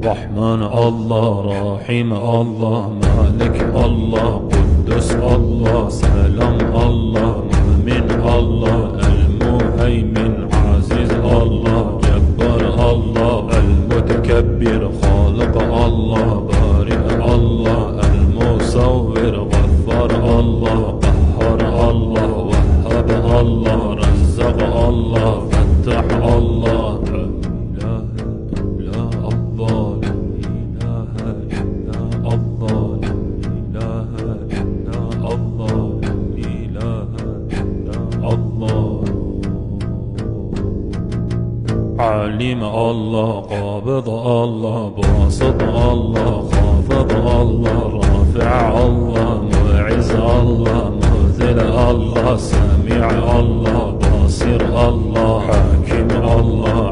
رحمن الله، رحيم الله، مالك الله، قدوس الله، سلام الله، مؤمن الله، المهيمن، عزيز الله، جبار الله، المتكبر، خالق الله، بارئ الله، المصور، غفار الله، قهار الله، وهاب الله، رزق الله، فتح الله. عليم الله، قابض الله، باسط الله، خافض الله، رافع الله، معز الله، مذل الله، سميع الله، بصير الله، حاكم الله،